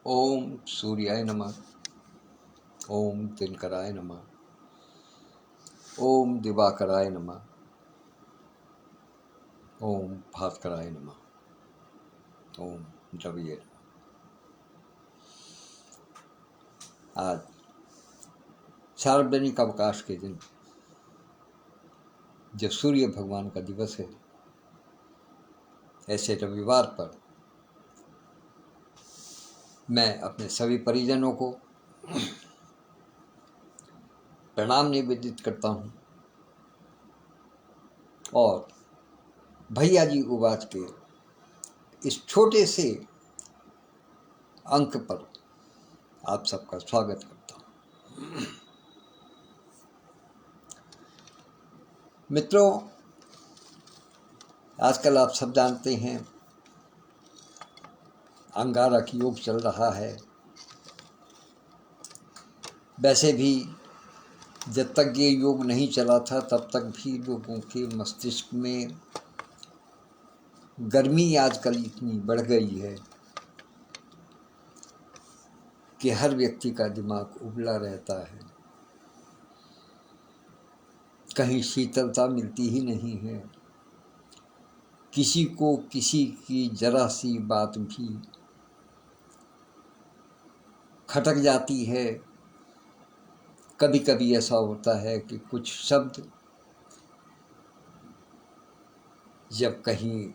ओम सूर्याय नमः। ओम दिनकराय नमः। ओम दिवाकराय नमः। ओम भास्कराय नमः। ओम द्रविये नमः। आज सार्वजनिक अवकाश के दिन, जो सूर्य भगवान का दिवस है, ऐसे रविवार पर मैं अपने सभी परिजनों को प्रणाम निवेदित करता हूँ और भैया जी उवाच के इस छोटे से अंक पर आप सबका स्वागत करता हूँ। मित्रों, आजकल आप सब जानते हैं अंगारक योग चल रहा है। वैसे भी जब तक ये योग नहीं चला था तब तक भी लोगों के मस्तिष्क में गर्मी आजकल इतनी बढ़ गई है कि हर व्यक्ति का दिमाग उबला रहता है, कहीं शीतलता मिलती ही नहीं है। किसी को किसी की जरा सी बात भी खटक जाती है। कभी कभी ऐसा होता है कि कुछ शब्द जब कहीं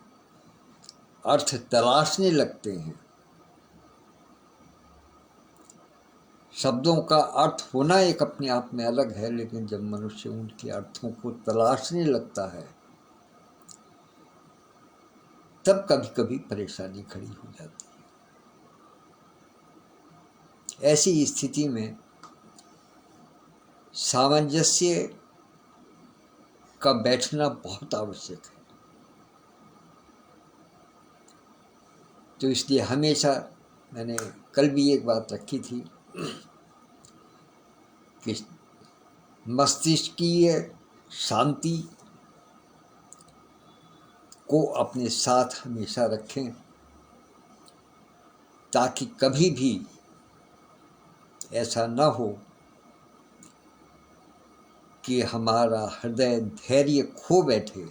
अर्थ तलाशने लगते हैं, शब्दों का अर्थ होना एक अपने आप में अलग है, लेकिन जब मनुष्य उनके अर्थों को तलाशने लगता है तब कभी कभी परेशानी खड़ी हो जाती है। ऐसी स्थिति में सामंजस्य का बैठना बहुत आवश्यक है। तो इसलिए हमेशा मैंने कल भी एक बात रखी थी कि मस्तिष्कीय शांति को अपने साथ हमेशा रखें, ताकि कभी भी ऐसा न हो कि हमारा हृदय धैर्य खो बैठे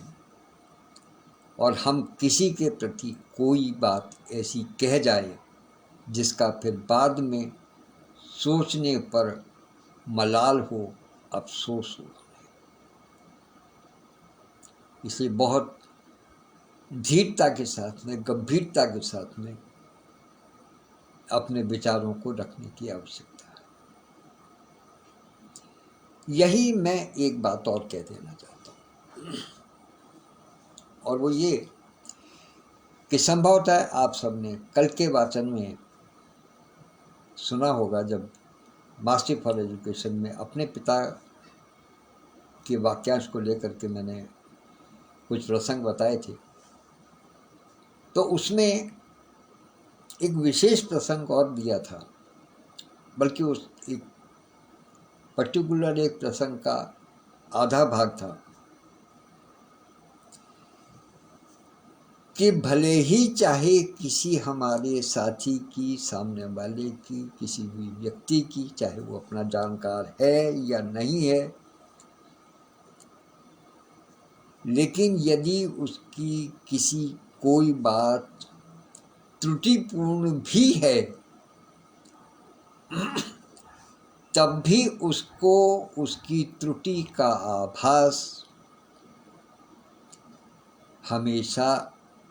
और हम किसी के प्रति कोई बात ऐसी कह जाए जिसका फिर बाद में सोचने पर मलाल हो, अफसोस हो। इसलिए बहुत धीरता के साथ में, गंभीरता के साथ में अपने विचारों को रखने की आवश्यकता है। यही मैं एक बात और कह देना चाहता हूँ, और वो ये कि संभवतः आप सबने कल के वाचन में सुना होगा, जब मास्टर फॉर एजुकेशन में अपने पिता के वाक्यांश को लेकर के मैंने कुछ प्रसंग बताए थे, तो उसमें एक विशेष प्रसंग और दिया था, बल्कि उस एक पर्टिकुलर एक प्रसंग का आधा भाग था कि भले ही चाहे किसी हमारे साथी की, सामने वाले की, किसी भी व्यक्ति की, चाहे वो अपना जानकार है या नहीं है, लेकिन यदि उसकी किसी कोई बात त्रुटिपूर्ण भी है तब भी उसको उसकी त्रुटि का आभास हमेशा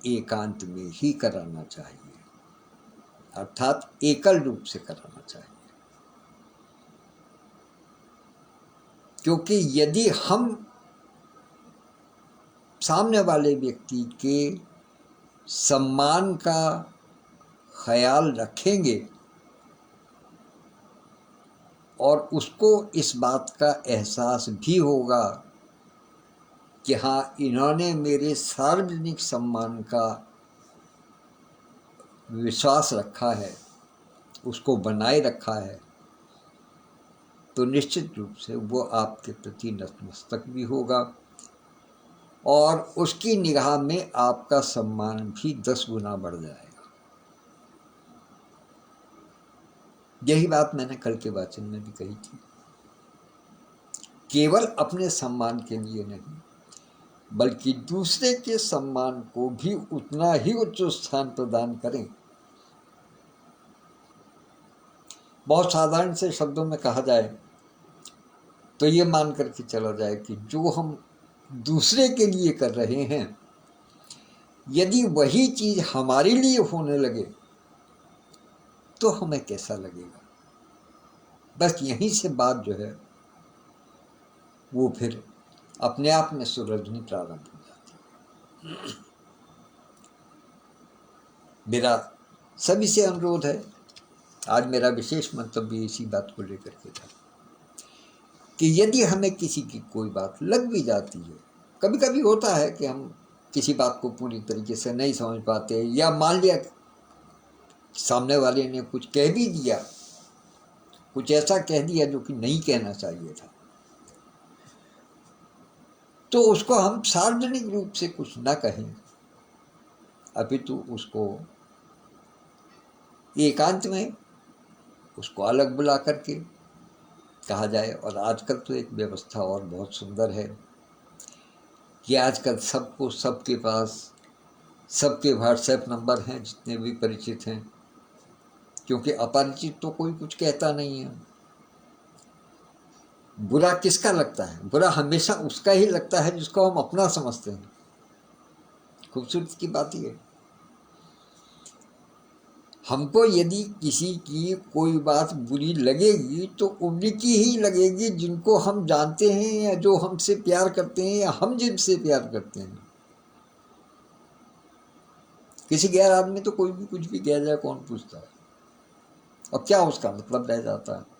एकांत में ही कराना चाहिए, अर्थात एकल रूप से कराना चाहिए। क्योंकि यदि हम सामने वाले व्यक्ति के सम्मान का ख्याल रखेंगे और उसको इस बात का एहसास भी होगा कि हाँ, इन्होंने मेरे सार्वजनिक सम्मान का विश्वास रखा है, उसको बनाए रखा है, तो निश्चित रूप से वो आपके प्रति नतमस्तक भी होगा और उसकी निगाह में आपका सम्मान भी 10 गुना बढ़ जाएगा। यही बात मैंने कल के वाचन में भी कही थी। केवल अपने सम्मान के लिए नहीं, बल्कि दूसरे के सम्मान को भी उतना ही उच्च स्थान प्रदान करें। बहुत साधारण से शब्दों में कहा जाए तो ये मान करके चला जाए कि जो हम दूसरे के लिए कर रहे हैं, यदि वही चीज हमारे लिए होने लगे तो हमें कैसा लगेगा। बस यहीं से बात जो है वो फिर अपने आप में सुलझनी प्रारंभ हो जाती है। मेरा सभी से अनुरोध है, आज मेरा विशेष मंतव्य इसी बात को लेकर के था कि यदि हमें किसी की कोई बात लग भी जाती है, कभी कभी होता है कि हम किसी बात को पूरी तरीके से नहीं समझ पाते, या मान लिया सामने वाले ने कुछ कह भी दिया, कुछ ऐसा कह दिया जो कि नहीं कहना चाहिए था, तो उसको हम सार्वजनिक रूप से कुछ ना कहें, अपितु उसको एकांत में उसको अलग बुला करके कहा जाए। और आजकल तो एक व्यवस्था और बहुत सुंदर है कि आजकल सबको, सबके पास सबके व्हाट्सएप नंबर हैं, जितने भी परिचित हैं, क्योंकि अपरिचित तो कोई कुछ कहता नहीं है। बुरा किसका लगता है? बुरा हमेशा उसका ही लगता है जिसको हम अपना समझते हैं। खूबसूरती की बात यह है, हमको यदि किसी की कोई बात बुरी लगेगी तो उनकी ही लगेगी जिनको हम जानते हैं, या जो हमसे प्यार करते हैं, या हम जिनसे प्यार करते हैं। किसी गैर आदमी तो कोई भी कुछ भी कह जाए, कौन पूछता है, और क्या उसका मतलब रह जाता है।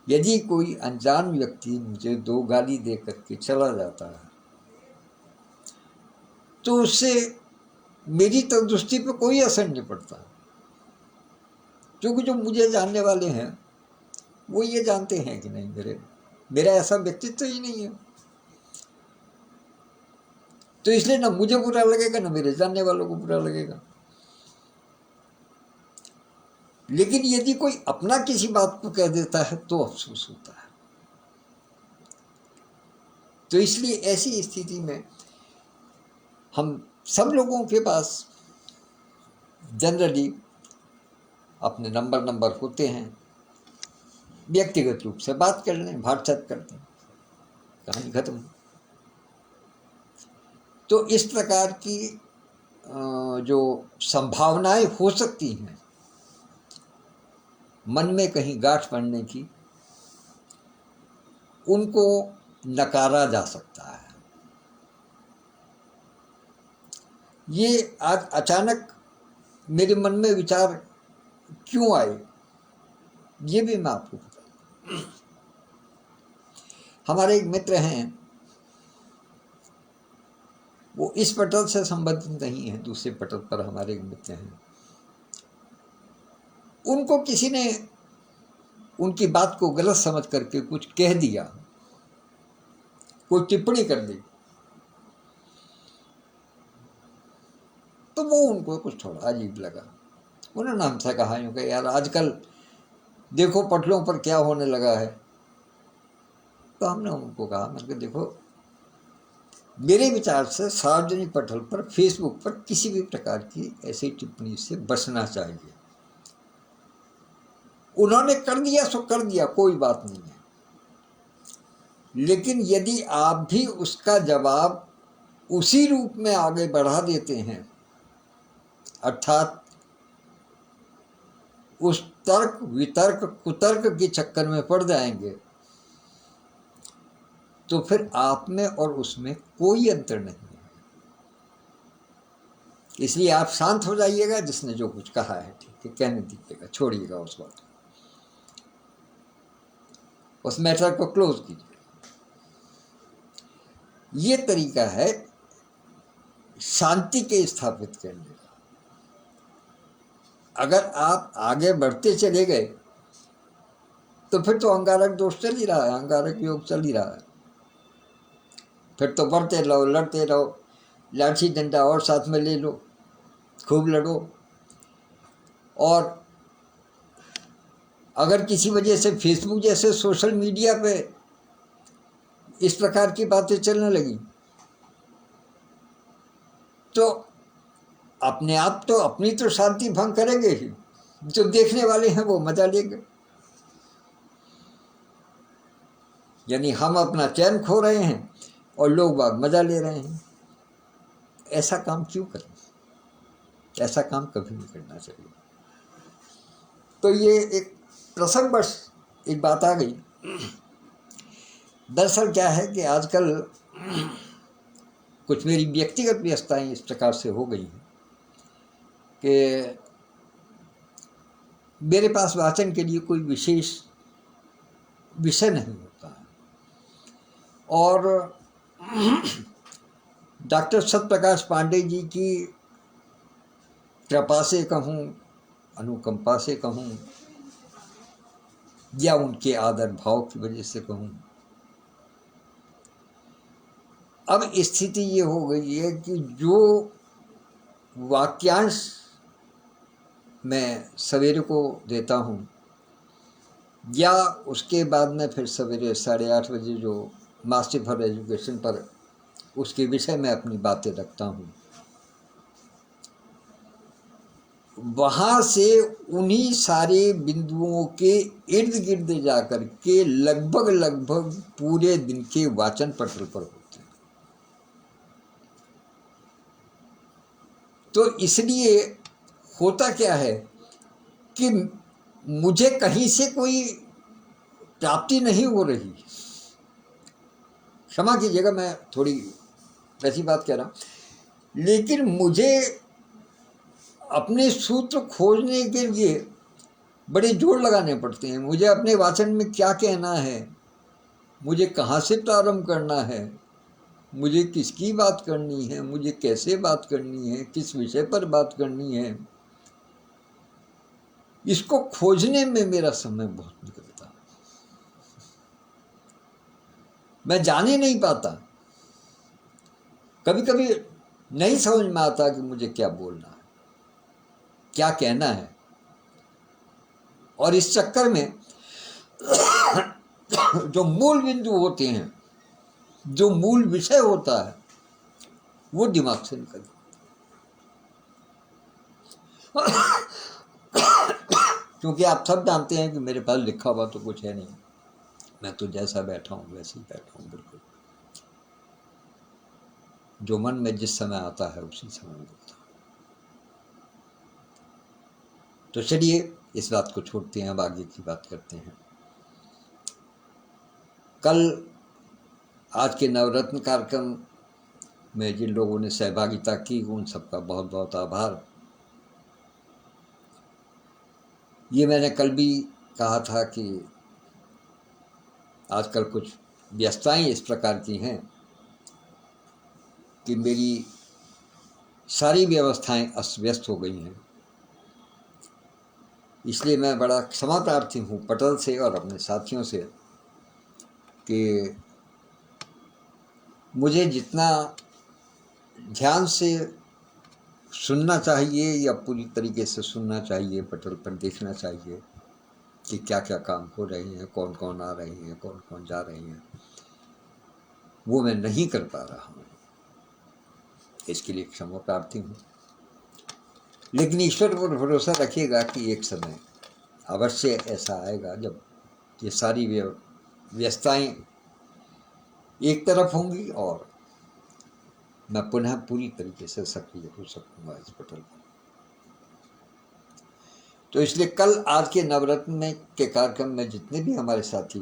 यदि कोई अनजान व्यक्ति मुझे 2 गाली दे करके चला जाता है तो उससे मेरी तंदुरुस्ती पे कोई असर नहीं पड़ता, क्योंकि जो मुझे जानने वाले हैं वो ये जानते हैं कि नहीं, मेरा ऐसा व्यक्तित्व ही नहीं है, तो इसलिए ना मुझे बुरा लगेगा ना मेरे जानने वालों को बुरा लगेगा। लेकिन यदि कोई अपना किसी बात को कह देता है तो अफसोस होता है। तो इसलिए ऐसी स्थिति में हम सब लोगों के पास जनरली अपने नंबर होते हैं, व्यक्तिगत रूप से बात कर लें, व्हाट्सएप कर दें, कहानी खत्म। तो इस प्रकार की जो संभावनाएं हो सकती हैं मन में कहीं गांठ पड़ने की, उनको नकारा जा सकता है। ये आज अचानक मेरे मन में विचार क्यों आए, ये भी मैं आपको बताऊं। हमारे एक मित्र हैं, वो इस पटल से संबंधित नहीं है, दूसरे पटल पर हमारे एक मित्र हैं। उनको किसी ने उनकी बात को गलत समझ करके कुछ कह दिया, कोई टिप्पणी कर दी, तो वो उनको कुछ थोड़ा अजीब लगा। उन्होंने हमसे कहा यूँ कि यार आजकल देखो पटलों पर क्या होने लगा है। तो हमने उनको कहा, मतलब देखो मेरे विचार से सार्वजनिक पटल पर, फेसबुक पर किसी भी प्रकार की ऐसी टिप्पणी से बचना चाहिए। उन्होंने कर दिया सो कर दिया, कोई बात नहीं है, लेकिन यदि आप भी उसका जवाब उसी रूप में आगे बढ़ा देते हैं, अर्थात उस तर्क वितर्क कुतर्क के चक्कर में पड़ जाएंगे, तो फिर आप में और उसमें कोई अंतर नहीं है। इसलिए आप शांत हो जाइएगा, जिसने जो कुछ कहा है ठीक है, कहने दीजिएगा, छोड़िएगा उस बात को, उस मैटर को क्लोज कीजिए। ये तरीका है शांति के स्थापित करने का। अगर आप आगे बढ़ते चले गए तो फिर तो अंगारक दोष चल ही रहा है, अंगारक योग चल ही रहा है। फिर तो बढ़ते रहो, लड़ते रहो, लाठी डंडा और साथ में ले लो, खूब लड़ो, और अगर किसी वजह से फेसबुक जैसे सोशल मीडिया पे इस प्रकार की बातें चलने लगी तो अपने आप तो अपनी तो शांति भंग करेंगे ही, जो देखने वाले हैं वो मजा लेंगे। यानी हम अपना चैन खो रहे हैं और लोग बाग मजा ले रहे हैं। ऐसा काम क्यों करें? ऐसा काम कभी नहीं करना चाहिए। तो ये एक प्रसंग बस एक बात आ गई। दरअसल क्या है कि आजकल कुछ मेरी व्यक्तिगत व्यस्तताएं इस प्रकार से हो गई हैं कि मेरे पास वाचन के लिए कोई विशेष विषय नहीं होता है। और डॉक्टर सत्यप्रकाश पांडे जी की कृपा से कहूँ, अनुकंपा से कहूँ, या उनके आदर भाव की वजह से कहूँ, अब स्थिति ये हो गई है कि जो वाक्यांश मैं सवेरे को देता हूँ या उसके बाद में फिर सवेरे 8:30 बजे जो मास्टर फॉर एजुकेशन पर उसके विषय में अपनी बातें रखता हूँ, वहाँ से उन्हीं सारे बिंदुओं के इर्द गिर्द जाकर के लगभग पूरे दिन के वाचन पटल पर होते हैं। तो इसलिए होता क्या है कि मुझे कहीं से कोई प्राप्ति नहीं हो रही। क्षमा कीजिएगा, मैं थोड़ी वैसी बात कह रहा हूँ, लेकिन मुझे अपने सूत्र खोजने के लिए बड़े जोर लगाने पड़ते हैं। मुझे अपने वाचन में क्या कहना है, मुझे कहाँ से प्रारंभ करना है, मुझे किसकी बात करनी है, मुझे कैसे बात करनी है, किस विषय पर बात करनी है, इसको खोजने में मेरा समय बहुत निकलता है। मैं जाने नहीं पाता, कभी कभी नहीं समझ में आता कि मुझे क्या बोलना है, क्या कहना है। और इस चक्कर में जो मूल बिंदु होते हैं, जो मूल विषय होता है, वो दिमाग से निकल क्योंकि आप सब जानते हैं कि मेरे पास लिखा हुआ तो कुछ है नहीं, मैं तो जैसा बैठा हूँ वैसे ही बैठा हूँ। बिल्कुल जो मन में जिस समय आता है उसी समय बोलता हूँ। तो चलिए इस बात को छोड़ते हैं, अब आगे की बात करते हैं। कल आज के नवरत्न कार्यक्रम में जिन लोगों ने सहभागिता की उन सबका बहुत बहुत आभार। ये मैंने कल भी कहा था कि आजकल कुछ व्यस्तताएं इस प्रकार की हैं कि मेरी सारी व्यवस्थाएं अस्त व्यस्त हो गई हैं। इसलिए मैं बड़ा क्षमा प्रार्थी हूँ पटल से और अपने साथियों से कि मुझे जितना ध्यान से सुनना चाहिए या पूरी तरीके से सुनना चाहिए, पटल पर देखना चाहिए कि क्या क्या काम हो रहे हैं, कौन कौन आ रहे हैं, कौन कौन जा रहे हैं, वो मैं नहीं कर पा रहा हूँ। इसके लिए क्षमा प्रार्थी हूँ। लेकिन ईश्वर पर भरोसा रखिएगा कि एक समय अवश्य ऐसा आएगा जब ये सारी व्यस्तताएं एक तरफ होंगी और मैं पुनः पूरी तरीके से सक्रिय हो सकूंगा इस पटल पर। तो इसलिए कल आज के नवरत्न में के कार्यक्रम में जितने भी हमारे साथी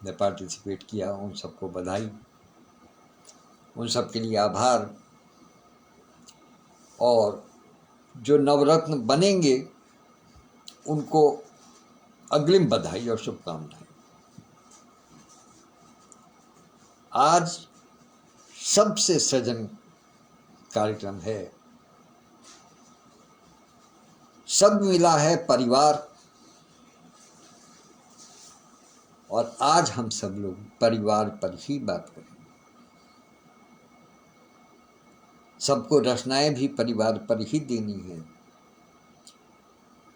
ने पार्टिसिपेट किया उन सबको बधाई, उन सब के लिए आभार। और जो नवरत्न बनेंगे उनको अग्रिम बधाई और शुभकामनाएं। आज सबसे सृजन कार्यक्रम है, सब मिला है परिवार, और आज हम सब लोग परिवार पर ही बात करेंगे। सबको रचनाएं भी परिवार पर ही देनी है,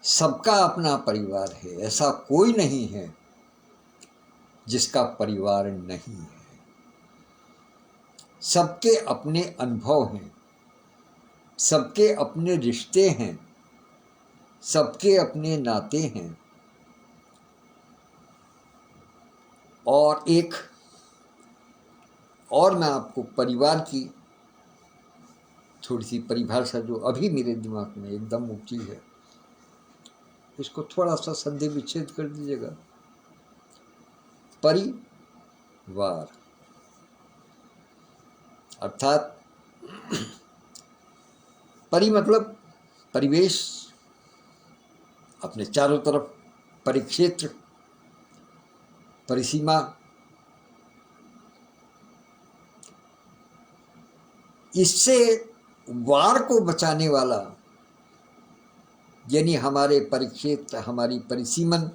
सबका अपना परिवार है, ऐसा कोई नहीं है जिसका परिवार नहीं है। सबके अपने अनुभव हैं, सबके अपने रिश्ते हैं, सबके अपने नाते हैं। और मैं आपको परिवार की थोड़ी सी परिभाषा जो अभी मेरे दिमाग में एकदम उठी है, इसको थोड़ा सा संधि विच्छेद कर दीजिएगा। परिवार अर्थात परि मतलब परिवेश, अपने चारों तरफ परिक्षेत्र, परिसीमा, इससे वार को बचाने वाला, यानी हमारे परिक्षेत्र, हमारी परिसीमन,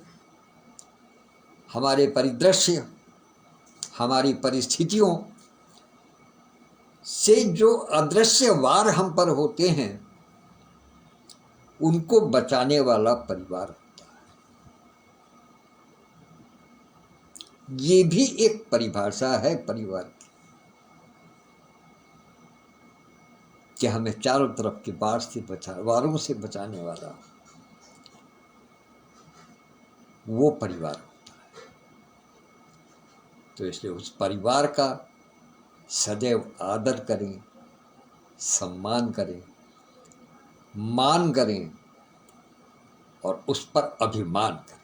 हमारे परिदृश्य, हमारी परिस्थितियों से जो अदृश्य वार हम पर होते हैं, उनको बचाने वाला परिवार होता है। ये भी एक परिभाषा है परिवार की, कि हमें चारों तरफ के वारों से बचाने वाला वो परिवार होता है। तो इसलिए उस परिवार का सदैव आदर करें, सम्मान करें, मान करें और उस पर अभिमान करें।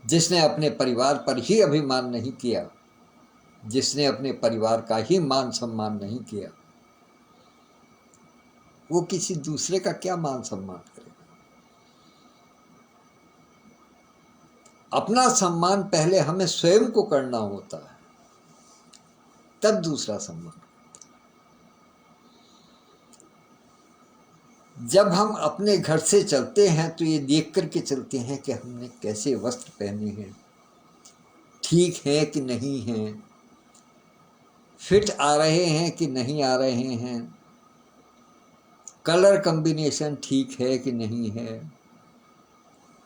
जिसने अपने परिवार पर ही अभिमान नहीं किया, जिसने अपने परिवार का ही मान सम्मान नहीं किया, वो किसी दूसरे का क्या मान सम्मान करेगा। अपना सम्मान पहले हमें स्वयं को करना होता है, तब दूसरा सम्मान। जब हम अपने घर से चलते हैं तो ये देख करके चलते हैं कि हमने कैसे वस्त्र पहने हैं, ठीक है कि नहीं हैं, फिट आ रहे हैं कि नहीं आ रहे हैं, कलर कॉम्बिनेशन ठीक है कि नहीं है।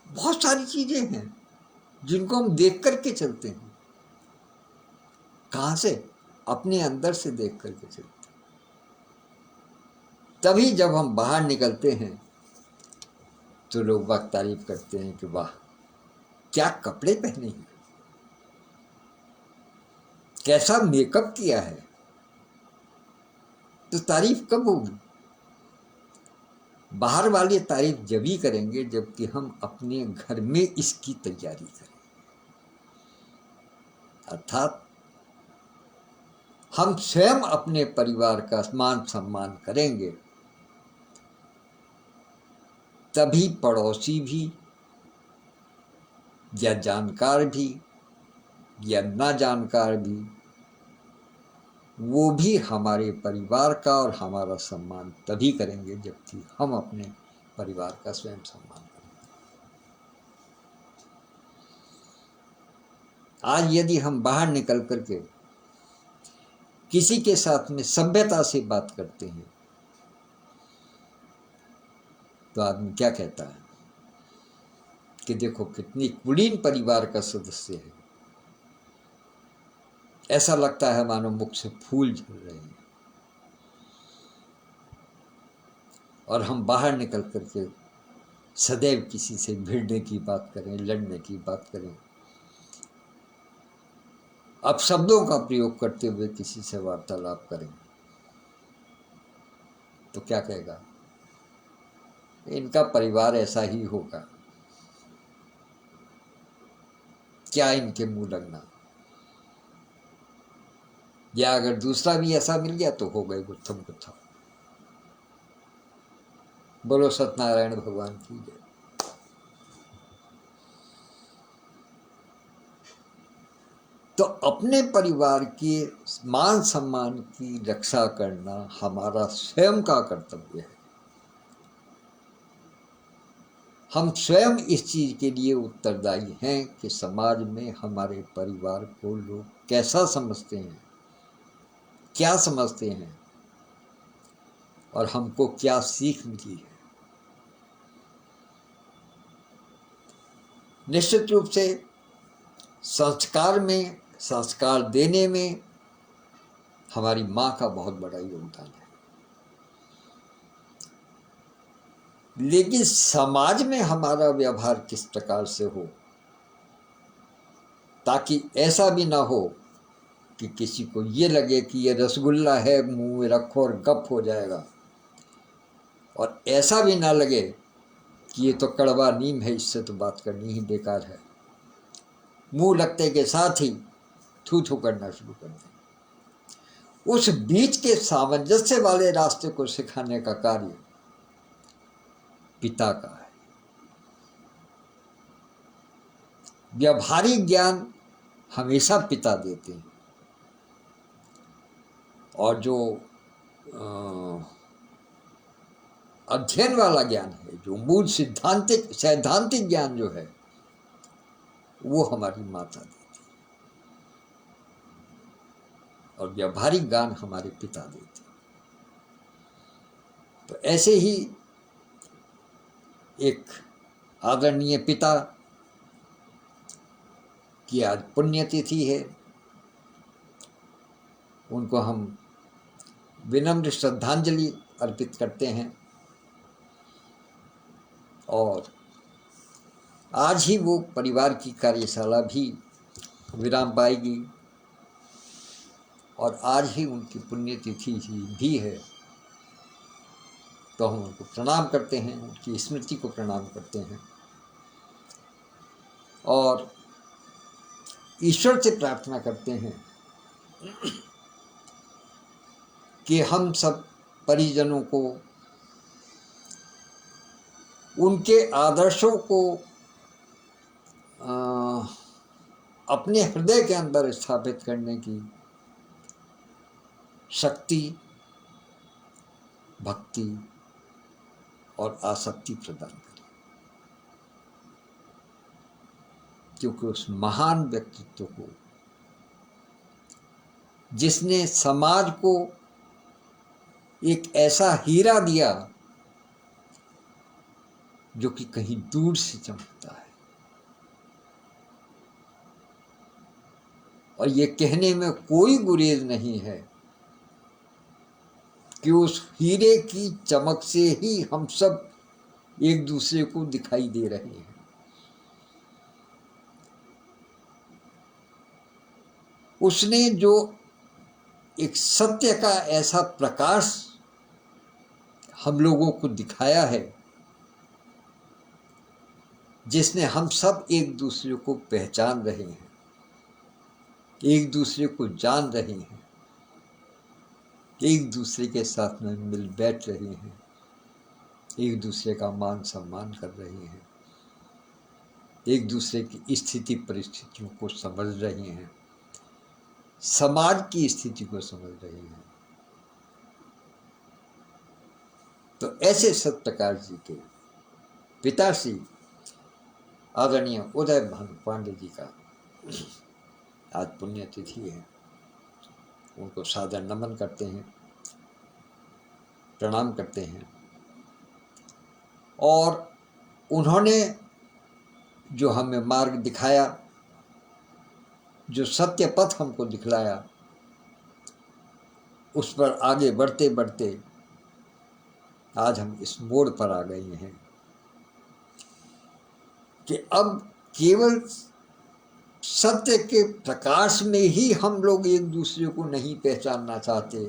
बहुत सारी चीजें हैं जिनको हम देख करके चलते हैं। कहां से? अपने अंदर से देख करके चलते हैं। तभी जब हम बाहर निकलते हैं तो लोग बात तारीफ करते हैं कि वाह क्या कपड़े पहने हैं, कैसा मेकअप किया है। तो तारीफ कब होगी? बाहर वाले तारीफ जब ही करेंगे जबकि हम अपने घर में इसकी तैयारी करें। अर्थात हम स्वयं अपने परिवार का मान सम्मान करेंगे, तभी पड़ोसी भी या जानकार भी या ना जानकार भी, वो भी हमारे परिवार का और हमारा सम्मान तभी करेंगे जबकि हम अपने परिवार का स्वयं सम्मान करेंगे। आज यदि हम बाहर निकल करके किसी के साथ में सभ्यता से बात करते हैं तो आदमी क्या कहता है कि देखो कितनी कुलीन परिवार का सदस्य है। ऐसा लगता है मानो मुख से फूल झड़ रहे हैं। और हम बाहर निकल करके सदैव किसी से भिड़ने की बात करें, लड़ने की बात करें, अपशब्दों का प्रयोग करते हुए किसी से वार्तालाप करें तो क्या कहेगा? इनका परिवार ऐसा ही होगा, क्या इनके मुंह लगना। या अगर दूसरा भी ऐसा मिल गया तो हो गए गुत्थम गुत्था। बोलो सत्यनारायण भगवान की जय। तो अपने परिवार के मान सम्मान की रक्षा करना हमारा स्वयं का कर्तव्य है। हम स्वयं इस चीज के लिए उत्तरदायी हैं कि समाज में हमारे परिवार को लोग कैसा समझते हैं, क्या समझते हैं, और हमको क्या सीख मिली है। निश्चित रूप से संस्कार देने में हमारी माँ का बहुत बड़ा योगदान है, लेकिन समाज में हमारा व्यवहार किस प्रकार से हो, ताकि ऐसा भी ना हो कि किसी को ये लगे कि ये रसगुल्ला है, मुंह में रखो और गप हो जाएगा, और ऐसा भी ना लगे कि ये तो कड़वा नीम है, इससे तो बात करनी ही बेकार है। मुंह लगते के साथ ही थू थू करना शुरू कर दें। उस बीच के सामंजस्य वाले रास्ते को सिखाने का कार्य पिता का है। व्यावहारिक ज्ञान हमेशा पिता देते हैं, और जो अध्ययन वाला ज्ञान है, जो मूल सैद्धांतिक ज्ञान जो है, वो हमारी माता देती है, और व्यावहारिक ज्ञान हमारे पिता देते हैं। तो ऐसे ही एक आदरणीय पिता की आज पुण्यतिथि है, उनको हम विनम्र श्रद्धांजलि अर्पित करते हैं। और आज ही वो परिवार की कार्यशाला भी विराम पाएगी, और आज ही उनकी पुण्यतिथि भी है। तो हम उनको प्रणाम करते हैं, उनकी स्मृति को प्रणाम करते हैं, और ईश्वर से प्रार्थना करते हैं कि हम सब परिजनों को उनके आदर्शों को अपने हृदय के अंदर स्थापित करने की शक्ति, भक्ति और आसक्ति प्रदान करें, क्योंकि उस महान व्यक्तित्व को, जिसने समाज को एक ऐसा हीरा दिया जो कि कहीं दूर से चमकता है, और ये कहने में कोई गुरेज नहीं है कि उस हीरे की चमक से ही हम सब एक दूसरे को दिखाई दे रहे हैं। उसने जो एक सत्य का ऐसा प्रकाश हम लोगों को दिखाया है, जिसने हम सब एक दूसरे को पहचान रहे हैं, एक दूसरे को जान रहे हैं, एक दूसरे के साथ में मिल बैठ रहे हैं, एक दूसरे का मान सम्मान कर रहे हैं, एक दूसरे की स्थिति परिस्थितियों को समझ रहे हैं, समाज की स्थिति को समझ रहे हैं। तो ऐसे सत्यप्रकाश जी के पिताश्री आदरणीय उदय भानु पांडे जी का आज पुण्यतिथि है। उनको सादर नमन करते हैं, प्रणाम करते हैं, और उन्होंने जो हमें मार्ग दिखाया, जो सत्य पथ हमको दिखलाया, उस पर आगे बढ़ते बढ़ते आज हम इस मोड़ पर आ गए हैं कि अब केवल सत्य के प्रकाश में ही हम लोग एक दूसरे को नहीं पहचानना चाहते,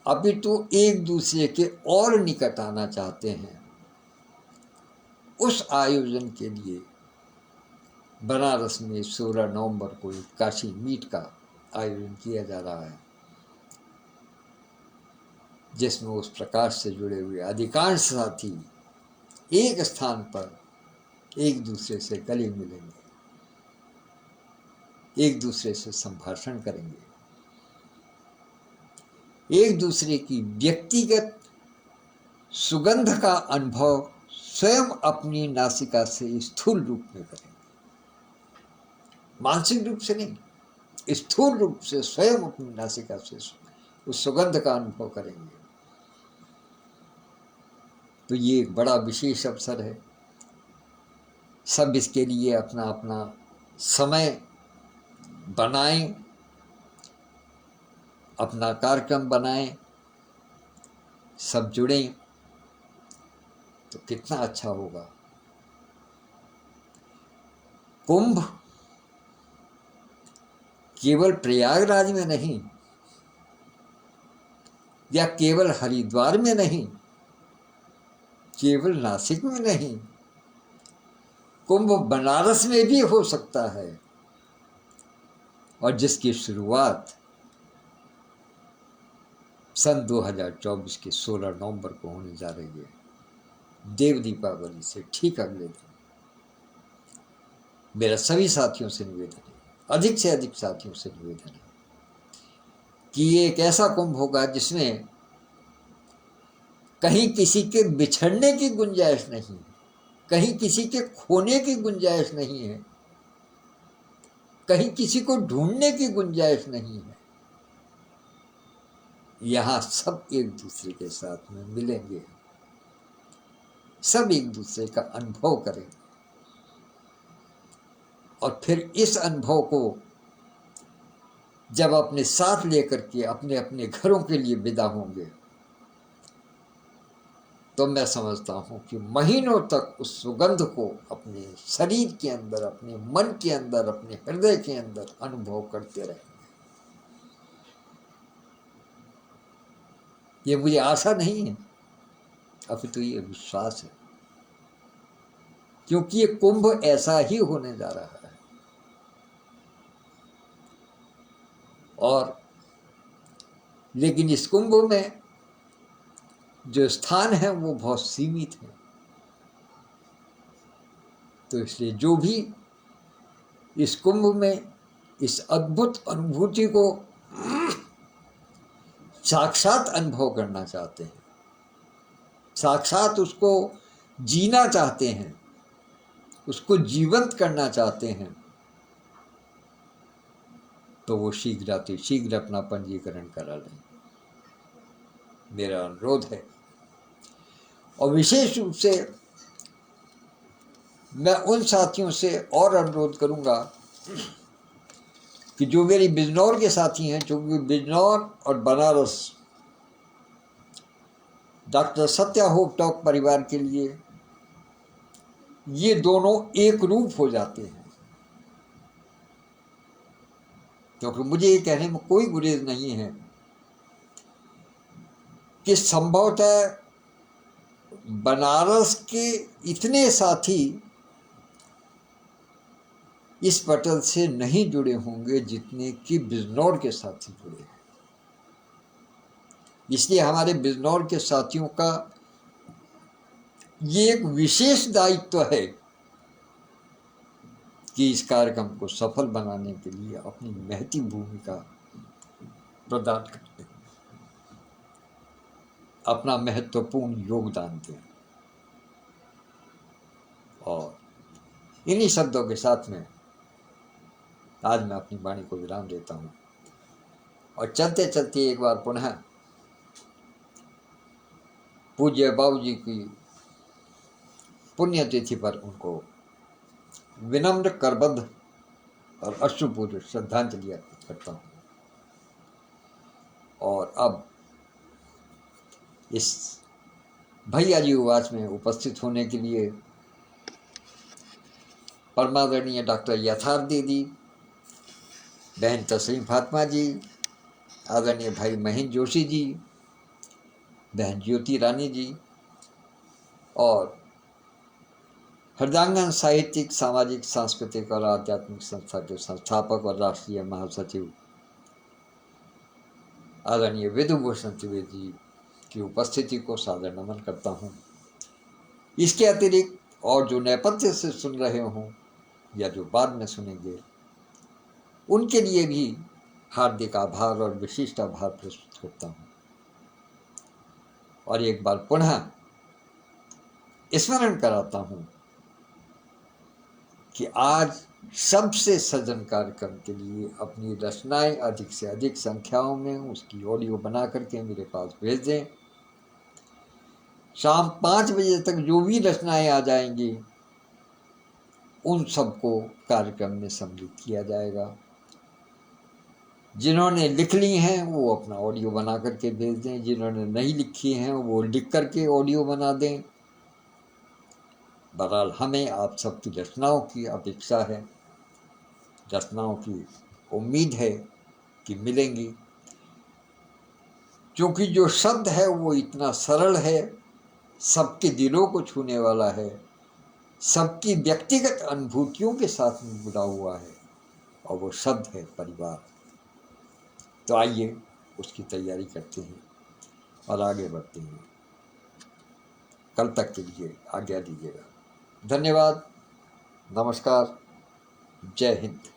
अपितु एक दूसरे के और निकट आना चाहते हैं। उस आयोजन के लिए बनारस में 16 नवंबर को एक काशी मीट का आयोजन किया जा रहा है, जिसमें उस प्रकाश से जुड़े हुए अधिकांश साथी एक स्थान पर एक दूसरे से गले मिलेंगे, एक दूसरे से संभाषण करेंगे, एक दूसरे की व्यक्तिगत सुगंध का अनुभव स्वयं अपनी नासिका से स्थूल रूप में करेंगे, मानसिक रूप से नहीं, स्थूल रूप से स्वयं अपनी नासिका से उस सुगंध का अनुभव करेंगे। तो ये एक बड़ा विशेष अवसर है। सब इसके लिए अपना अपना समय बनाएं, अपना कार्यक्रम बनाएं, सब जुड़ें तो कितना अच्छा होगा। कुंभ केवल प्रयागराज में नहीं या केवल हरिद्वार में नहीं, केवल नासिक में नहीं, कुंभ बनारस में भी हो सकता है, और जिसकी शुरुआत सन 2024 के 16 नवंबर को होने जा रही है, देव दीपावली से ठीक अगले दिन। मेरा सभी साथियों से निवेदन है, अधिक से अधिक साथियों से निवेदन है कि ये एक ऐसा कुंभ होगा जिसमें कहीं किसी के बिछड़ने की गुंजाइश नहीं, कहीं किसी के खोने की गुंजाइश नहीं है, कहीं किसी को ढूंढने की गुंजाइश नहीं है। यहां सब एक दूसरे के साथ में मिलेंगे, सब एक दूसरे का अनुभव करेंगे, और फिर इस अनुभव को जब अपने साथ लेकर के अपने अपने घरों के लिए विदा होंगे, तो मैं समझता हूं कि महीनों तक उस सुगंध को अपने शरीर के अंदर, अपने मन के अंदर, अपने हृदय के अंदर अनुभव करते रहेंगे। ये मुझे आशा नहीं है, अभी तो ये विश्वास है, क्योंकि ये कुंभ ऐसा ही होने जा रहा है। और लेकिन इस कुंभ में जो स्थान है वो बहुत सीमित है। तो इसलिए जो भी इस कुंभ में इस अद्भुत अनुभूति को साक्षात अनुभव करना चाहते हैं, साक्षात उसको जीना चाहते हैं, उसको जीवंत करना चाहते हैं, तो वो शीघ्र अपना पंजीकरण करा लें, मेरा अनुरोध है। और विशेष रूप से मैं उन साथियों से और अनुरोध करूंगा कि जो मेरी बिजनौर के साथी हैं, क्योंकि बिजनौर और Banaras doctor Satya hope talk परिवार के लिए ये दोनों एक रूप हो जाते हैं। क्योंकि मुझे ये कहने में कोई गुरेज नहीं है कि संभवतः बनारस के इतने साथी इस पटल से नहीं जुड़े होंगे जितने कि बिजनौर के साथी जुड़े हैं। इसलिए हमारे बिजनौर के साथियों का ये एक विशेष दायित्व है कि इस कार्यक्रम को सफल बनाने के लिए अपनी महती भूमिका प्रदान करते हैं, अपना महत्वपूर्ण योगदान दें। और इन्हीं शब्दों के साथ में आज मैं अपनी वाणी को विराम देता हूं, और चलते चलते एक बार पुनः पूज्य बाबूजी की पुण्यतिथि पर उनको विनम्र करबद्ध और अश्रुपूर्व श्रद्धांजलि अर्पित करता हूं। और अब इस भैया जी उवास में उपस्थित होने के लिए परमादरणीय डॉक्टर यथार्थ दीदी, बहन तस्लीम फातिमा जी, आदरणीय भाई महेंद्र जोशी जी, बहन ज्योति रानी जी, और हृदयांगन साहित्यिक, सामाजिक, सांस्कृतिक और आध्यात्मिक संस्था के संस्थापक और राष्ट्रीय महासचिव आदरणीय विधुभूषण त्रिवेदी जी की उपस्थिति को सादर नमन करता हूँ। इसके अतिरिक्त और जो नेपथ्य से सुन रहे हों या जो बाद में सुनेंगे, उनके लिए भी हार्दिक आभार और विशिष्ट आभार प्रस्तुत करता हूँ। और एक बार पुनः स्मरण कराता हूँ कि आज सबसे सजन कार्यक्रम के लिए अपनी रचनाएं अधिक से अधिक संख्याओं में उसकी ऑडियो बना करके मेरे पास भेज दें। शाम 5 बजे तक जो भी रचनाएं आ जाएंगी उन सबको कार्यक्रम में सम्मिलित किया जाएगा। जिन्होंने लिख ली हैं वो अपना ऑडियो बना करके भेज दें, जिन्होंने नहीं लिखी हैं वो लिख करके ऑडियो बना दें। बहरहाल हमें आप सबकी रचनाओं की अपेक्षा है, रचनाओं की उम्मीद है कि मिलेंगी, क्योंकि जो शब्द है वो इतना सरल है, सबके दिलों को छूने वाला है, सबकी व्यक्तिगत अनुभूतियों के साथ में जुड़ा हुआ है, और वो शब्द है परिवार। तो आइए उसकी तैयारी करते हैं और आगे बढ़ते हैं। कल तक के लिए आज्ञा दीजिएगा। धन्यवाद, नमस्कार, जय हिंद।